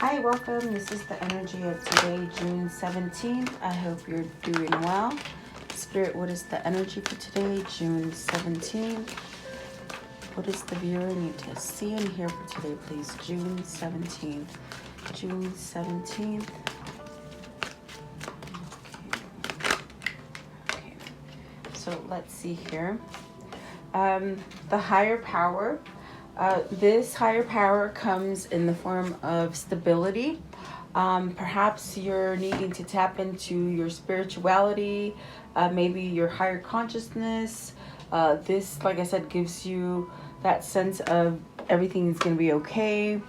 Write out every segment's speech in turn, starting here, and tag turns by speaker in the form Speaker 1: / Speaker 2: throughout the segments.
Speaker 1: Hi, welcome. This is the energy of today, June 17th. I hope you're doing well. Spirit, what is the energy for today, June 17th? What does the viewer need to see and hear for today, please? June 17th. June 17th. Okay. So let's see here. The higher power. This higher power comes in the form of stability. Perhaps you're needing to tap into your spirituality, maybe your higher consciousness. This, like I said, gives you that sense of everything is going to be okay.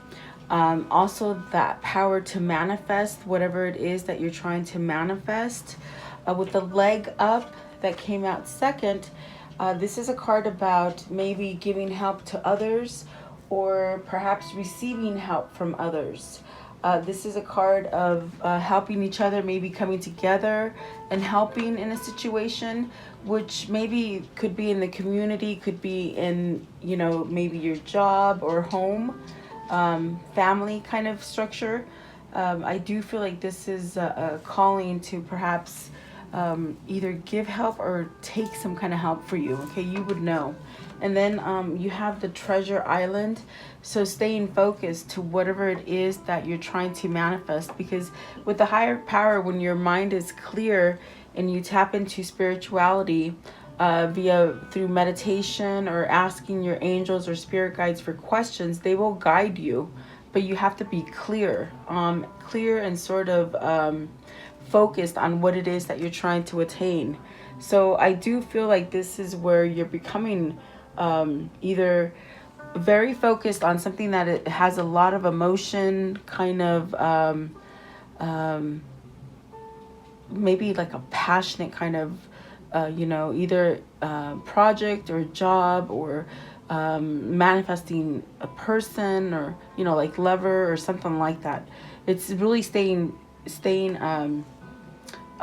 Speaker 1: Also, that power to manifest whatever it is that you're trying to manifest. With the leg up that came out second, this is a card about maybe giving help to others or perhaps receiving help from others. This is a card of helping each other, maybe coming together and helping in a situation, which maybe could be in the community, could be in, maybe your job or home, family kind of structure. I do feel like this is a calling to perhaps either give help or take some kind of help for you. Okay, you would know. And then you have the treasure island. So staying focused to whatever it is that you're trying to manifest, because with the higher power, when your mind is clear and you tap into spirituality through meditation or asking your angels or spirit guides for questions, they will guide you. But you have to be clear and sort of focused on what it is that you're trying to attain. So I do feel like this is where you're becoming either very focused on something that it has a lot of emotion, kind of maybe like a passionate kind of either project or job, or manifesting a person, or like lover or something like that. It's really staying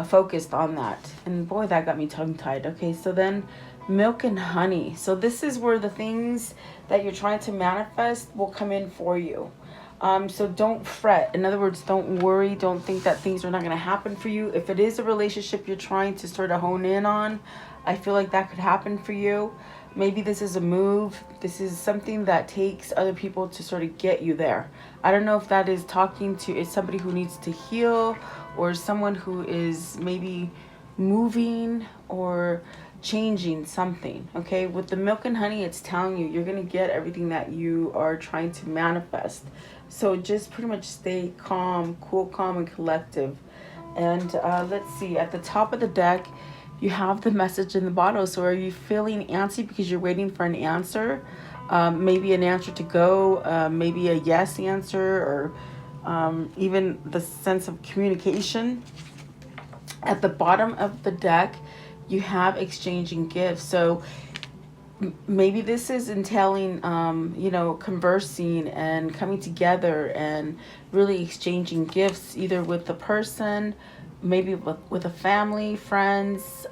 Speaker 1: focused on that. And boy, that got me tongue-tied. Okay, so then milk and honey. So this is where the things that you're trying to manifest will come in for you. So don't fret. In other words, don't worry. Don't think that things are not going to happen for you. If it is a relationship you're trying to sort of hone in on, I feel like that could happen for you. Maybe this is a move. This is something that takes other people to sort of get you there. I don't know if that is talking to somebody who needs to heal, or someone who is maybe moving or changing something. Okay, with the milk and honey, it's telling you you're going to get everything that you are trying to manifest. So just pretty much stay calm, cool, calm, and collective. And let's see, at the top of the deck, you have the message in the bottle. So are you feeling antsy because you're waiting for an answer? Maybe an answer to go, maybe a yes answer, or even the sense of communication. At the bottom of the deck, you have exchanging gifts. So maybe this is entailing, conversing and coming together and really exchanging gifts, either with the person, maybe with a family, friends.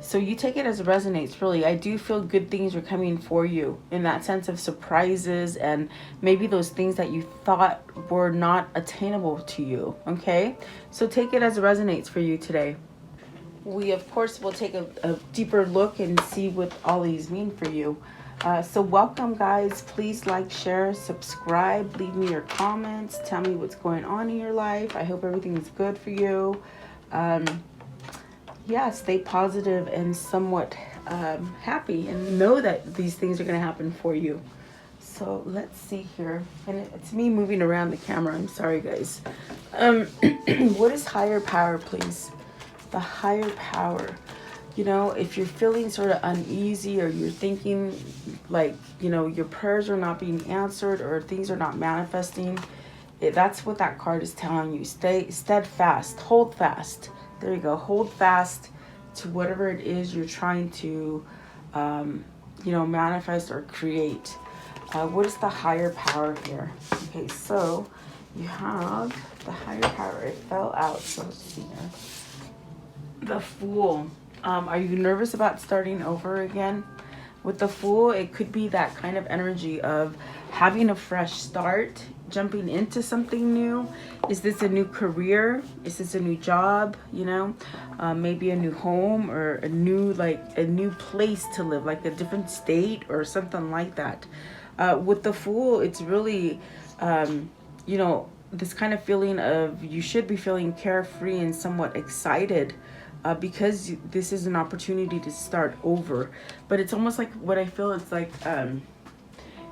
Speaker 1: So you take it as it resonates, really. I do feel good things are coming for you in that sense of surprises, and maybe those things that you thought were not attainable to you, okay? So take it as it resonates for you today. We, of course, will take a deeper look and see what all these mean for you. So welcome, guys. Please like, share, subscribe, leave me your comments. Tell me what's going on in your life. I hope everything is good for you. Stay positive and somewhat happy, and know that these things are going to happen for you. So let's see here. And it's me moving around the camera. I'm sorry, guys. What is higher power, please? The higher power. If you're feeling sort of uneasy, or you're thinking like, your prayers are not being answered, or things are not manifesting, that's what that card is telling you. Stay steadfast. Hold fast. There you go. Hold fast to whatever it is you're trying to, manifest or create. What is the higher power here? Okay, so you have the higher power. It fell out. So let's see here. The Fool. Are you nervous about starting over again? With the Fool, it could be that kind of energy of having a fresh start jumping into something new? Is this a new career? Is this a new job? You know, maybe a new home, or a new place to live, like a different state or something like that. With the Fool, it's really, you know, this kind of feeling of, you should be feeling carefree and somewhat excited, because this is an opportunity to start over. But it's almost like, what I feel, it's like,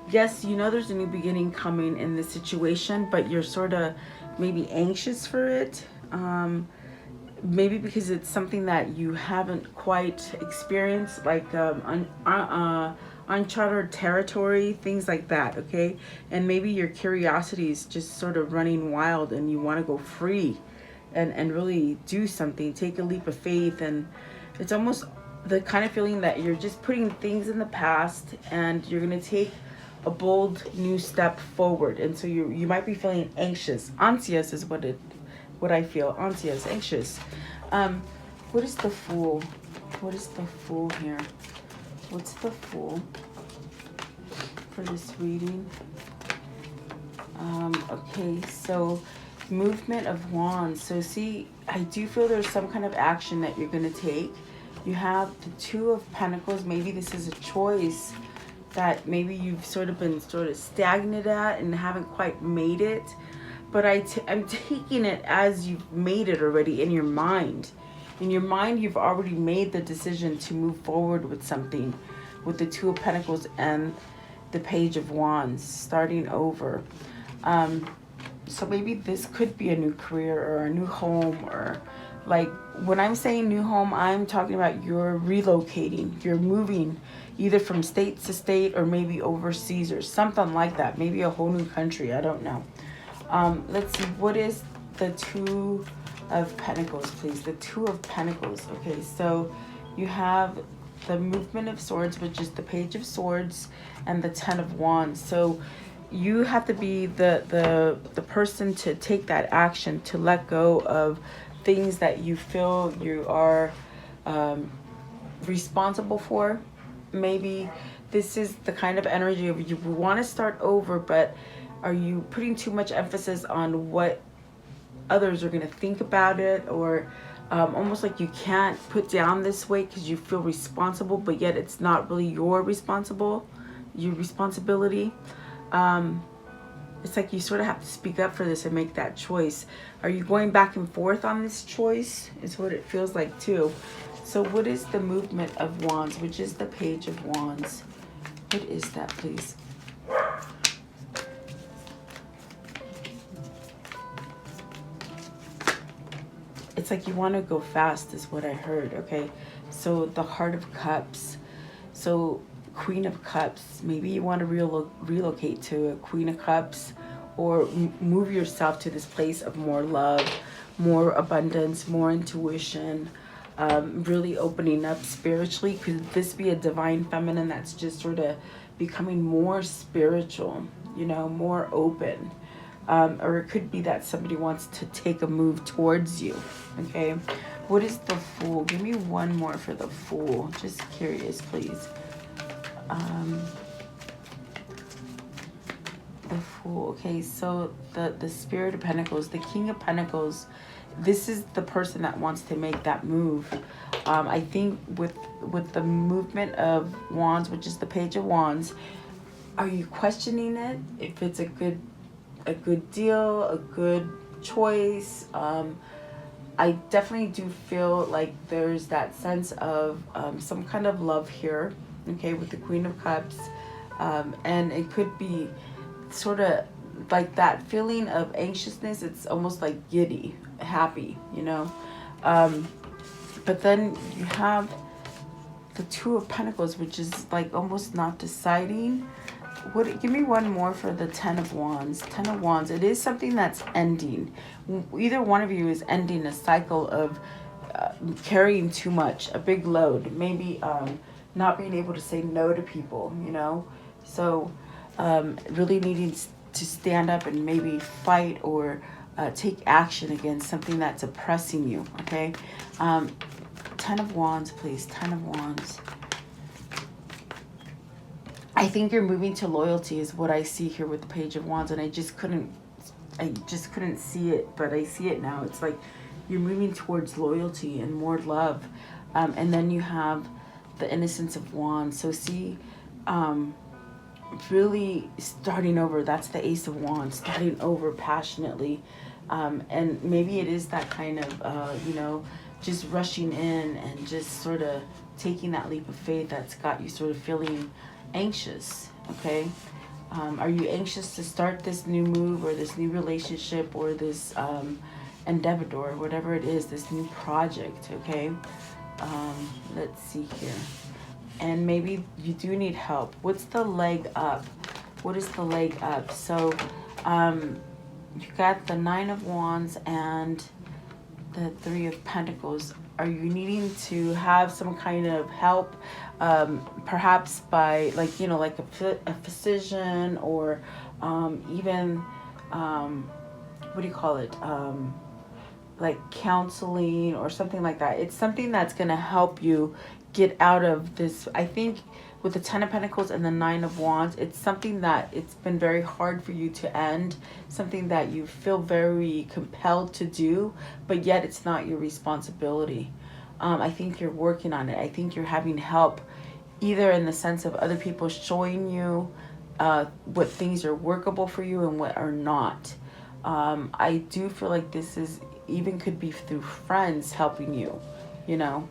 Speaker 1: yes, you know there's a new beginning coming in this situation, but you're sort of maybe anxious for it. Maybe because it's something that you haven't quite experienced, like uncharted territory, things like that, okay? And maybe your curiosity is just sort of running wild, and you want to go free and really do something, take a leap of faith. And it's almost the kind of feeling that you're just putting things in the past, and you're going to take a bold new step forward. And so you might be feeling anxious is what I feel. Anxious. What is the Fool? What is the Fool here? What's the Fool for this reading? Okay, so movement of Wands. So see, I do feel there's some kind of action that you're going to take. You have the Two of Pentacles. Maybe this is a choice that maybe you've sort of been stagnant at and haven't quite made it. But I'm taking it as you've made it already in your mind. In your mind, you've already made the decision to move forward with something, with the Two of Pentacles and the Page of Wands, starting over. So maybe this could be a new career or a new home, or like, when I'm saying new home, I'm talking about you're relocating, you're moving either from state to state, or maybe overseas or something like that. Maybe a whole new country, I don't know. Let's see, what is the Two of Pentacles, please? The Two of Pentacles. Okay, so you have the Movement of Swords, which is the Page of Swords, and the Ten of Wands. So you have to be the person to take that action, to let go of things that you feel you are responsible for. Maybe this is the kind of energy of, you want to start over, but are you putting too much emphasis on what others are going to think about it, or almost like you can't put down this weight because you feel responsible, but yet it's not really your responsibility. It's like you sort of have to speak up for this and make that choice. Are you going back and forth on this choice? Is what it feels like too. So what is the Movement of Wands, which is the Page of Wands? What is that, please? It's like you want to go fast is what I heard, okay? So the Heart of Cups. So Queen of Cups. Maybe you want to relocate to a Queen of Cups, or move yourself to this place of more love, more abundance, more intuition, really opening up spiritually. Could this be a divine feminine that's just sort of becoming more spiritual, you know, more open? Or it could be that somebody wants to take a move towards you, okay? What is the Fool? Give me one more for the Fool. Just curious, please. The Fool. Okay, so the Spirit of Pentacles, the King of Pentacles, this is the person that wants to make that move. I think with the Movement of Wands, which is the Page of Wands, are you questioning it? If it's a good deal, a good choice? I definitely do feel like there's that sense of some kind of love here, okay, with the Queen of Cups. And it could be sort of like that feeling of anxiousness. It's almost like giddy, happy, you know. But then you have the Two of Pentacles, which is like almost not deciding. Give me one more for the Ten of Wands. Ten of Wands. It is something that's ending. Either one of you is ending a cycle of carrying too much, a big load. Maybe not being able to say no to people, you know. So really needing to stand up and maybe fight or take action against something that's oppressing you, okay? Ten of Wands, please. Ten of Wands. I think you're moving to loyalty is what I see here with the Page of Wands, and I just couldn't see it, but I see it now. It's like you're moving towards loyalty and more love. And then you have the Innocence of Wands. So see, really starting over. That's the Ace of Wands, starting over passionately. And maybe it is that kind of, you know, just rushing in and just sort of taking that leap of faith that's got you sort of feeling anxious, okay? Are you anxious to start this new move or this new relationship or this endeavor or whatever it is, this new project, okay? Let's see here. And maybe you do need help. What's the leg up? What is the leg up? So you got the Nine of Wands and the Three of Pentacles. Are you needing to have some kind of help, perhaps by, like, you know, like a physician, or even, what do you call it, like counseling or something like that? It's something that's going to help you get out of this. I think with the Ten of Pentacles and the Nine of Wands, it's something that it's been very hard for you to end, something that you feel very compelled to do, but yet it's not your responsibility. I think you're working on it. I think you're having help, either in the sense of other people showing you what things are workable for you and what are not. I do feel like this is even could be through friends helping you, you know.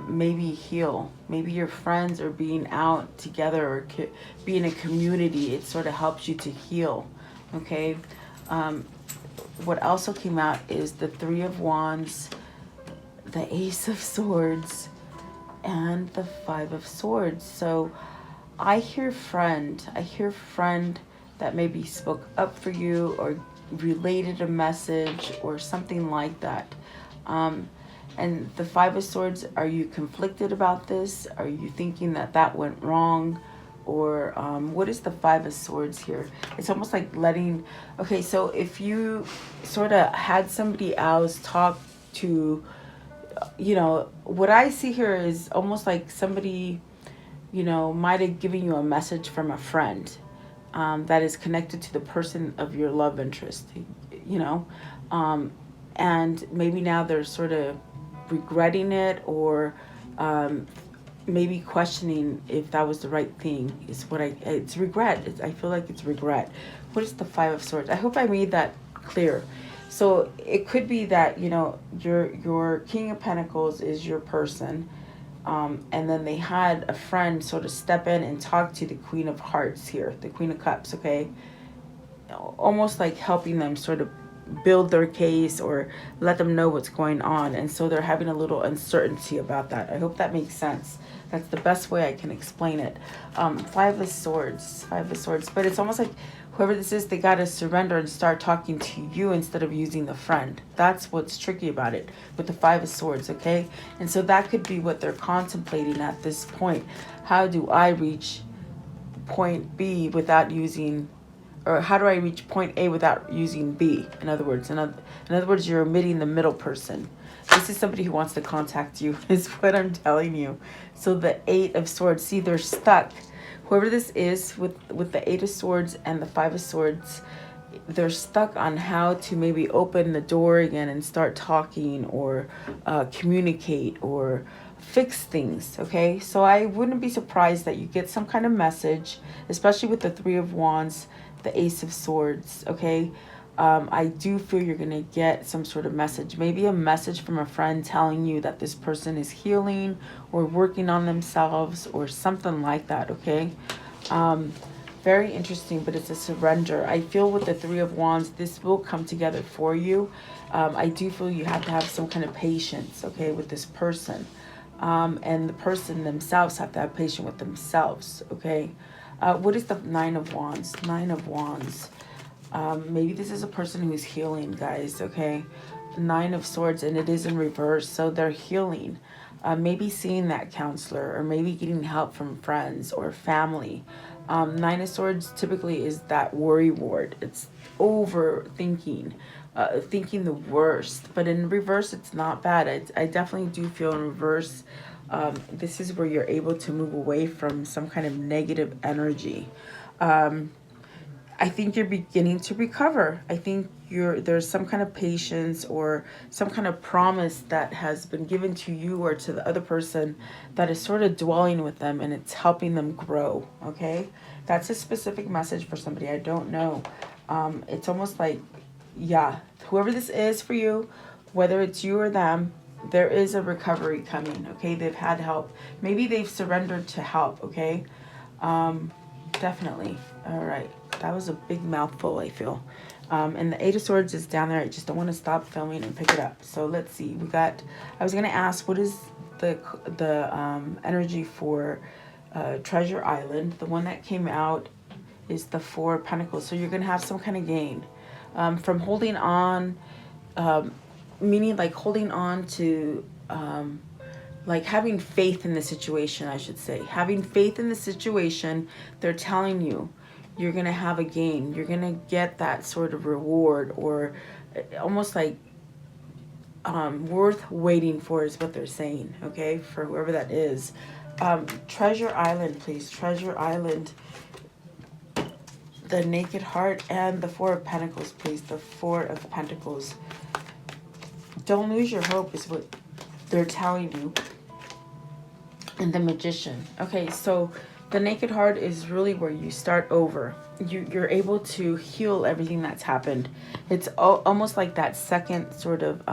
Speaker 1: Maybe heal. Maybe your friends are being out together or be in a community. It sort of helps you to heal. Okay. What also came out is the Three of Wands, the Ace of Swords, and the Five of Swords. So I hear friend. I hear friend that maybe spoke up for you or related a message or something like that. And the Five of Swords, are you conflicted about this? Are you thinking that that went wrong? Or what is the Five of Swords here? It's almost like letting... Okay, so if you sort of had somebody else talk to, you know, what I see here is almost like somebody, you know, might have given you a message from a friend that is connected to the person of your love interest, you know. And maybe now they're sort of regretting it, or maybe questioning if that was the right thing. Is what it's regret. I feel like it's regret. What is the Five of Swords? I hope I made that clear. So it could be that, you know, your King of Pentacles is your person, and then they had a friend sort of step in and talk to the Queen of Hearts here, the Queen of Cups, okay? Almost like helping them sort of build their case or let them know what's going on, and so they're having a little uncertainty about that. I hope that makes sense. That's the best way I can explain it. Five of Swords, but it's almost like whoever this is, they got to surrender and start talking to you instead of using the friend. That's what's tricky about it with the Five of Swords, okay? And so that could be what they're contemplating at this point. How do I reach point B without using, or how do I reach point A without using B? In other words, you're omitting the middle person. This is somebody who wants to contact you, is what I'm telling you. So the Eight of Swords, see, they're stuck. Whoever this is with the Eight of Swords and the Five of Swords, they're stuck on how to maybe open the door again and start talking, or communicate, or fix things, okay? So I wouldn't be surprised that you get some kind of message, especially with the Three of Wands, the Ace of Swords, okay? I do feel you're going to get some sort of message, maybe a message from a friend telling you that this person is healing or working on themselves or something like that, okay? Very interesting, but it's a surrender. I feel with the Three of Wands, this will come together for you. I do feel you have to have some kind of patience, okay, with this person. And the person themselves have to have patience with themselves, okay? What is the Nine of Wands? Nine of Wands. Maybe this is a person who's healing, guys, okay? Nine of Swords, and it is in reverse, so they're healing. Maybe seeing that counselor, or maybe getting help from friends or family. Nine of Swords typically is that worry ward. It's overthinking, thinking the worst. But in reverse, it's not bad. I definitely do feel in reverse, This is where you're able to move away from some kind of negative energy. I think you're beginning to recover. I think there's some kind of patience or some kind of promise that has been given to you or to the other person that is sort of dwelling with them, and it's helping them grow. Okay, that's a specific message for somebody. I don't know. It's almost like, yeah, whoever this is for you, whether it's you or them, there is a recovery coming. Okay, they've had help. Maybe they've surrendered to help. Okay, definitely. All right. That was a big mouthful, I feel. And the Eight of Swords is down there. I just don't want to stop filming and pick it up. So let's see. We got, I was going to ask, what is the energy for Treasure Island? The one that came out is the Four of Pentacles. So you're going to have some kind of gain from holding on, meaning like holding on to, like having faith in the situation, I should say. Having faith in the situation, they're telling you, you're going to have a gain. You're going to get that sort of reward, or almost like worth waiting for is what they're saying, okay, for whoever that is. Treasure Island, please. Treasure Island. The Naked Heart and the Four of Pentacles, please. The Four of Pentacles. Don't lose your hope is what they're telling you. And the Magician. Okay, so the Naked Heart is really where you start over. You're able to heal everything that's happened. It's almost like that second sort of,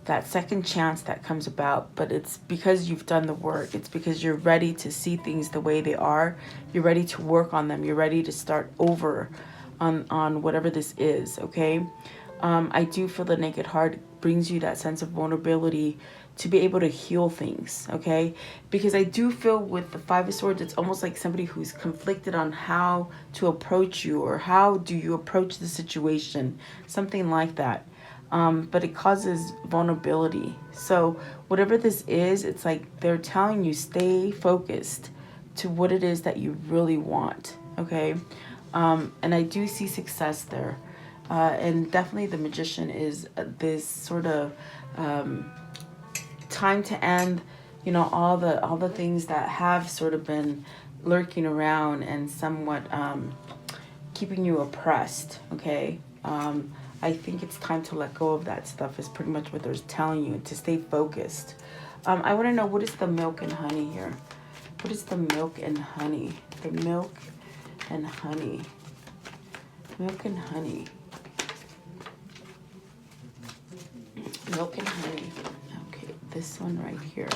Speaker 1: that second chance that comes about. But it's because you've done the work. It's because you're ready to see things the way they are. You're ready to work on them. You're ready to start over on whatever this is, okay? I do feel the Naked Heart brings you that sense of vulnerability to be able to heal things, okay? Because I do feel with the Five of Swords, it's almost like somebody who's conflicted on how to approach you, or how do you approach the situation, something like that. But it causes vulnerability. So whatever this is, it's like they're telling you stay focused to what it is that you really want, okay? And I do see success there. And definitely the Magician is this sort of time to end, you know, all the things that have sort of been lurking around and somewhat keeping you oppressed, okay? I think it's time to let go of that stuff is pretty much what they're telling you, to stay focused. I want to know, what is the Milk and Honey here? What is the Milk and Honey? The Milk and Honey. Milk and Honey. Milk and Honey. Okay, this one right here.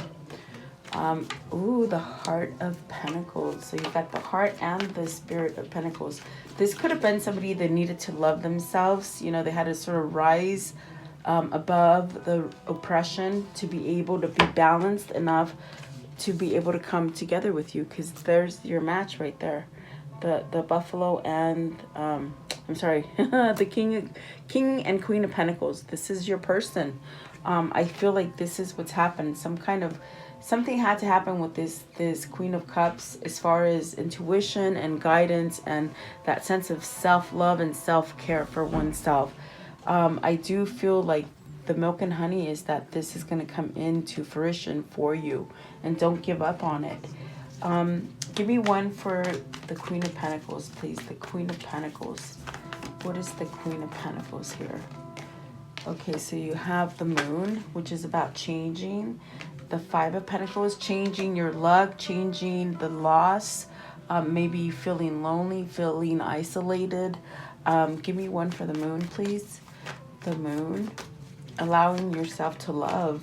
Speaker 1: Ooh, the Heart of Pentacles. So you've got the Heart and the Spirit of Pentacles. This could have been somebody that needed to love themselves. You know, they had to sort of rise above the oppression to be able to be balanced enough to be able to come together with you, because there's your match right there. The Buffalo and I'm sorry, the King and Queen of Pentacles. This is your person. I feel like this is what's happened. Something had to happen with this Queen of Cups as far as intuition and guidance and that sense of self-love and self-care for oneself. I do feel like the Milk and Honey is that this is going to come into fruition for you, and don't give up on it. Give me one for the Queen of Pentacles, please. The Queen of Pentacles. What is the Queen of Pentacles here? Okay, so you have the Moon, which is about changing. The Five of Pentacles, changing your luck, changing the loss. Maybe feeling lonely, feeling isolated. Give me one for the Moon, please. The Moon. Allowing yourself to love.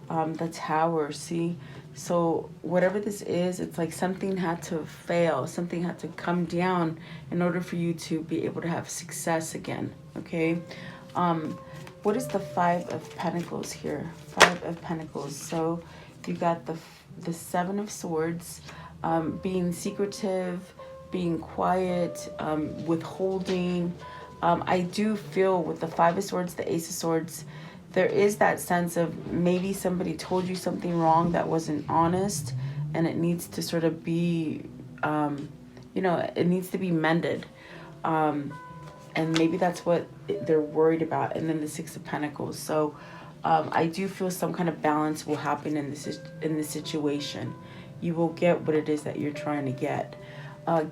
Speaker 1: The Tower, see? So whatever this is, it's like something had to fail. Something had to come down in order for you to be able to have success again, okay? What is the Five of Pentacles here? Five of Pentacles. So you got the Seven of Swords, being secretive, being quiet, withholding. I do feel with the Five of Swords, the Ace of Swords, there is that sense of maybe somebody told you something wrong that wasn't honest, and it needs to sort of be, you know, it needs to be mended. And maybe that's what they're worried about. And then the Six of Pentacles. So I do feel some kind of balance will happen in this situation. You will get what it is that you're trying to get.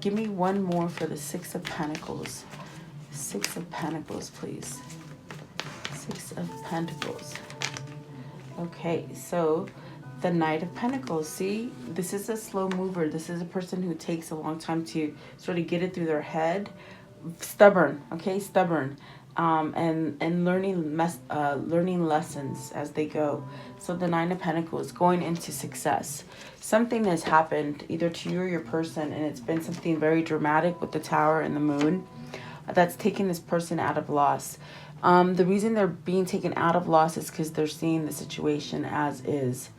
Speaker 1: Give me one more for the Six of Pentacles. Six of Pentacles, please. Six of Pentacles. Okay, so the Knight of Pentacles. See, this is a slow mover. This is a person who takes a long time to sort of get it through their head. Stubborn, okay, stubborn. And learning lessons as they go. So the Nine of Pentacles, going into success. Something has happened either to you or your person, and it's been something very dramatic with the Tower and the Moon that's taken this person out of loss. The reason they're being taken out of loss is because they're seeing the situation as is.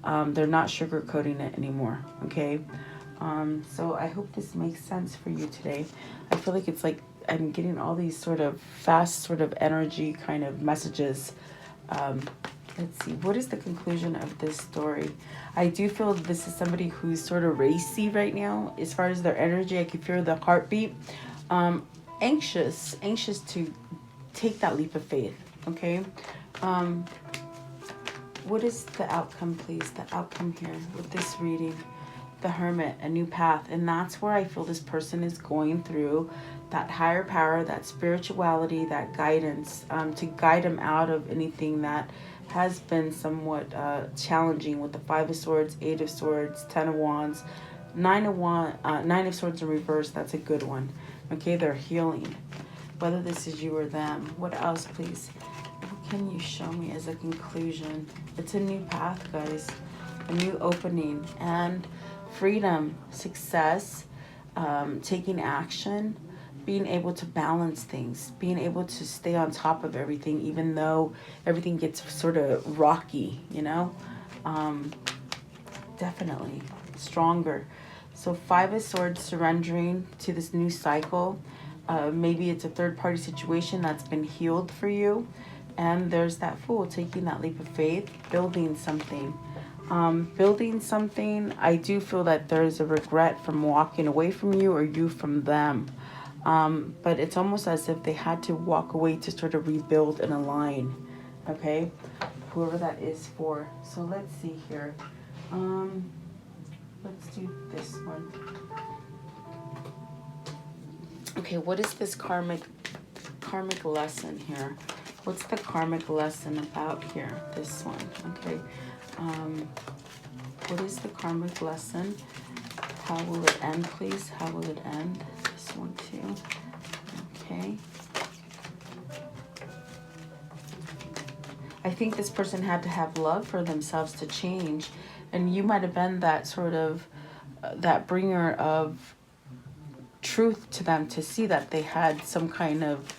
Speaker 1: They're not sugarcoating it anymore, okay? So I hope this makes sense for you today. I feel like it's like I'm getting all these sort of fast sort of energy kind of messages. Let's see, what is the conclusion of this story? I do feel this is somebody who's sort of racy right now. As far as their energy, I can feel the heartbeat. Anxious to take that leap of faith, okay? What is the outcome, please? The outcome here with this reading. The Hermit, a new path. And that's where I feel this person is going through that higher power, that spirituality, that guidance, to guide them out of anything that has been somewhat challenging with the Five of Swords, Eight of Swords, Ten of Wands, Nine of Swords in reverse. That's a good one. Okay, they're healing. Whether this is you or them. What else, please? What can you show me as a conclusion? It's a new path, guys. A new opening. And freedom, success, taking action, being able to balance things, being able to stay on top of everything, even though everything gets sort of rocky, you know? Definitely stronger. So Five of Swords, surrendering to this new cycle. Maybe it's a third-party situation that's been healed for you. And there's that Fool, taking that leap of faith, building something. I do feel that there's a regret from walking away from you or you from them. But it's almost as if they had to walk away to sort of rebuild and align. Okay? Whoever that is for. So let's see here. Let's do this one. Okay, what is this karmic lesson here? What's the karmic lesson about here? This one. Okay. What is the karmic lesson? How will it end, please? How will it end? This one too. Okay. I think this person had to have love for themselves to change. And you might have been that sort of, that bringer of truth to them to see that they had some kind of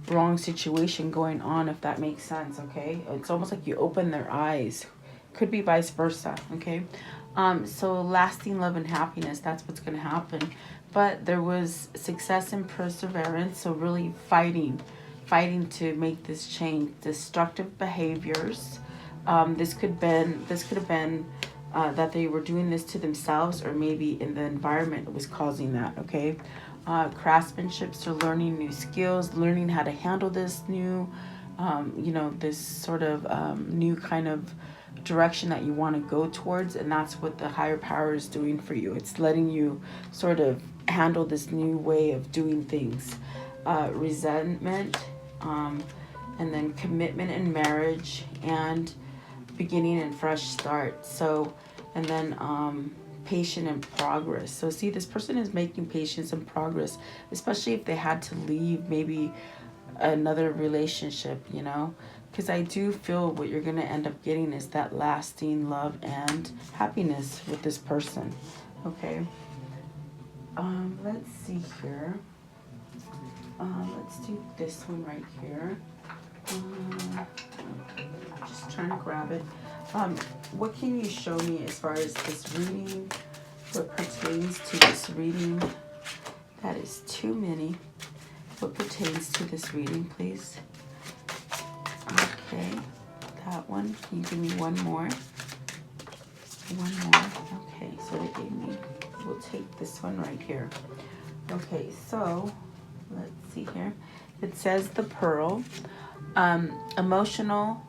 Speaker 1: wrong situation going on, if that makes sense, okay? It's almost like you open their eyes. Could be vice versa, okay? So lasting love and happiness, that's what's going to happen. But there was success and perseverance, so really fighting to make this change. Destructive behaviors. This could have been that they were doing this to themselves, or maybe in the environment that was causing that, okay? Craftsmanship, so learning new skills, learning how to handle this new, this sort of new kind of direction that you want to go towards. And that's what the higher power is doing for you. It's letting you sort of handle this new way of doing things. Resentment, and then commitment in marriage, and beginning and fresh start. So, and then patient and progress. So see, this person is making patience and progress, especially if they had to leave maybe another relationship, you know, because I do feel what you're going to end up getting is that lasting love and happiness with this person. Okay. Let's see here. Let's do this one right here. Just trying to grab it. What can you show me as far as this reading? What pertains to this reading? That is too many. What pertains to this reading, please? Okay, that one. Can you give me one more? One more. Okay, so they gave me. We'll take this one right here. Okay, so let's see here. It says the Pearl. Emotional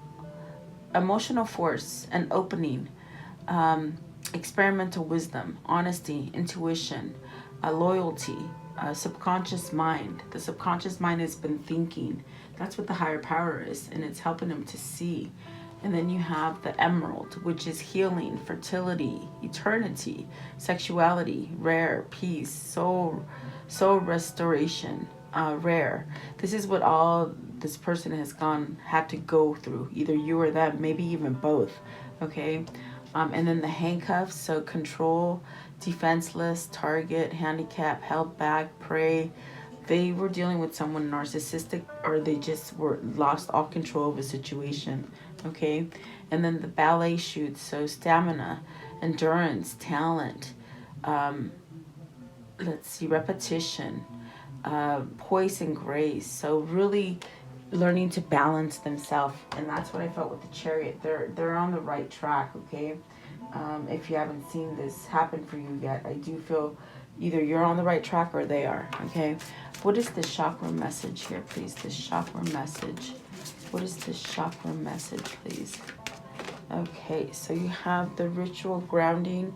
Speaker 1: emotional force, an opening, experimental wisdom, honesty, intuition, loyalty, subconscious mind. The subconscious mind has been thinking. That's what the higher power is, and it's helping them to see. And then you have the emerald, which is healing, fertility, eternity, sexuality, rare, peace, soul restoration, rare. This is what all this person has had to go through, either you or them, maybe even both. Okay. And then the handcuffs, so control, defenseless, target, handicap, held back, prey. They were dealing with someone narcissistic, or they just were lost all control of a situation. Okay. And then the ballet shoots, so stamina, endurance, talent, let's see, repetition, poise and grace. So really learning to balance themselves, and that's what I felt with the Chariot. They're on the right track. Okay. If you haven't seen this happen for you yet, I do feel either you're on the right track or they are. Okay. What is the chakra message here, please? The chakra message. What is the chakra message, please? Okay, so you have the ritual grounding,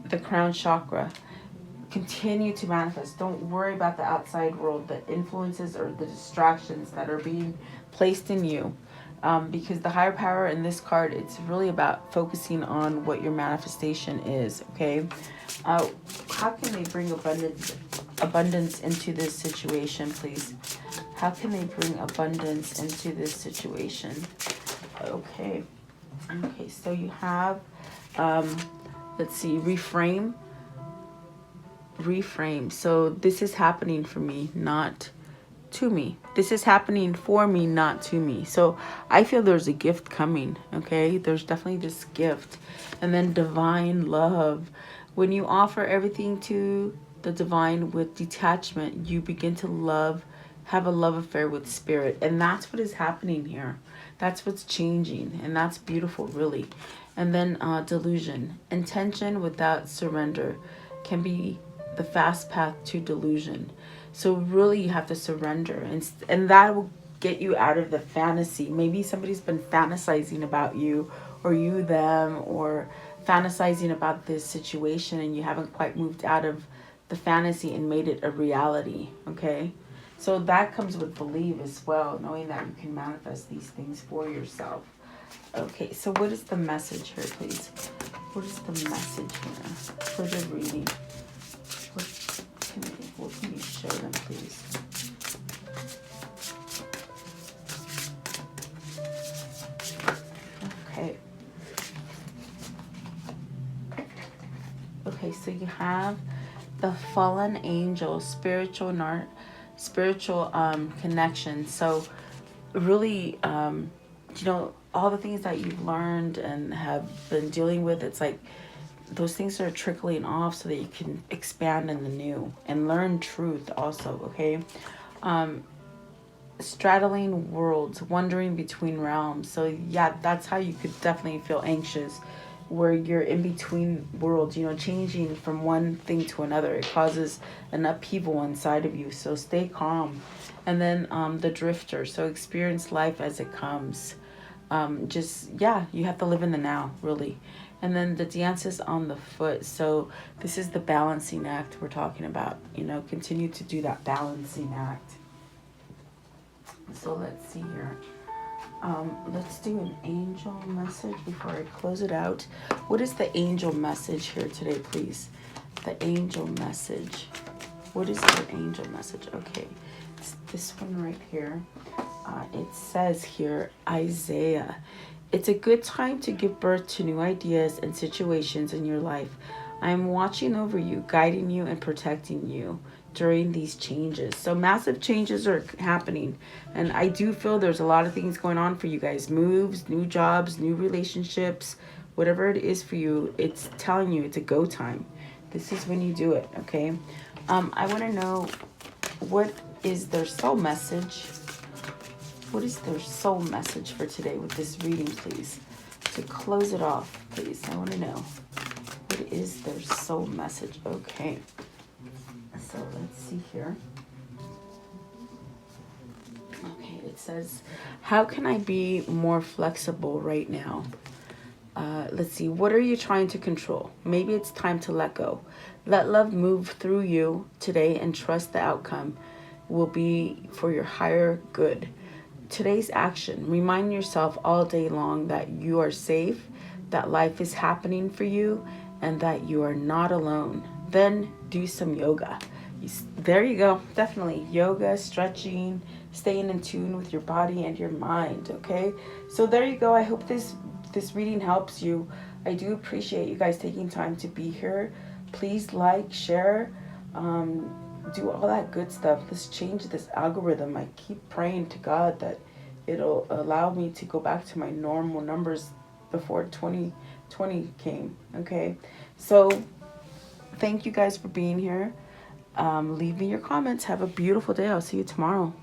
Speaker 1: the crown chakra. Continue to manifest. Don't worry about the outside world, the influences or the distractions that are being placed in you. Because the higher power in this card, it's really about focusing on what your manifestation is. Okay. How can they bring abundance into this situation, please? How can they bring abundance into this situation? Okay. Okay, so you have, let's see, reframe. So this is happening for me, not to me. This is happening for me, not to me. So I feel there's a gift coming. Okay, there's definitely this gift. And then divine love. When you offer everything to the divine with detachment, you begin to have a love affair with spirit. And that's what is happening here. That's what's changing. And that's beautiful, really. And then delusion. Intention without surrender can be the fast path to delusion. So really you have to surrender. And that will get you out of the fantasy. Maybe somebody's been fantasizing about you, or you them, or fantasizing about this situation, and you haven't quite moved out of the fantasy and made it a reality. Okay. So that comes with belief as well, knowing that you can manifest these things for yourself. Okay, so what is the message here, please? What is the message here for the reading? What can you show them, please? Okay. Okay, so you have the fallen angel, spiritual connection. So really, all the things that you've learned and have been dealing with, it's like those things are trickling off so that you can expand in the new and learn truth also. Okay. Straddling worlds, wandering between realms. So yeah, that's how you could definitely feel anxious, where you're in between worlds, changing from one thing to another. It causes an upheaval inside of you. So stay calm. And then the drifter. So experience life as it comes. You have to live in the now, really. And then the dances on the foot. So this is the balancing act we're talking about. Continue to do that balancing act. So let's see here. Let's do an angel message before I close it out. What is the angel message here today, please? The angel message. What is the angel message? Okay, it's this one right here. It says here, Isaiah. It's a good time to give birth to new ideas and situations in your life. I am watching over you, guiding you, and protecting you during these changes. So massive changes are happening, and I do feel there's a lot of things going on for you guys. Moves, new jobs, new relationships, whatever it is for you, it's telling you it's a go time. This is when you do it. Okay. I want to know, what is their soul message? What is their soul message for today with this reading, please? To close it off, please. I want to know, what is their soul message? Okay. So let's see here. Okay, it says, how can I be more flexible right now? Let's see, what are you trying to control? Maybe it's time to let go. Let love move through you today and trust the outcome will be for your higher good. Today's action, remind yourself all day long that you are safe, that life is happening for you, and that you are not alone. Then do some yoga. There you go. Definitely yoga, stretching, staying in tune with your body and your mind. Okay, so there you go. I hope this reading helps you. I do appreciate you guys taking time to be here. Please like, share, do all that good stuff. Let's change this algorithm. I keep praying to God that it'll allow me to go back to my normal numbers before 2020 came. Okay, so thank you guys for being here. Leave me your comments. Have a beautiful day. I'll see you tomorrow.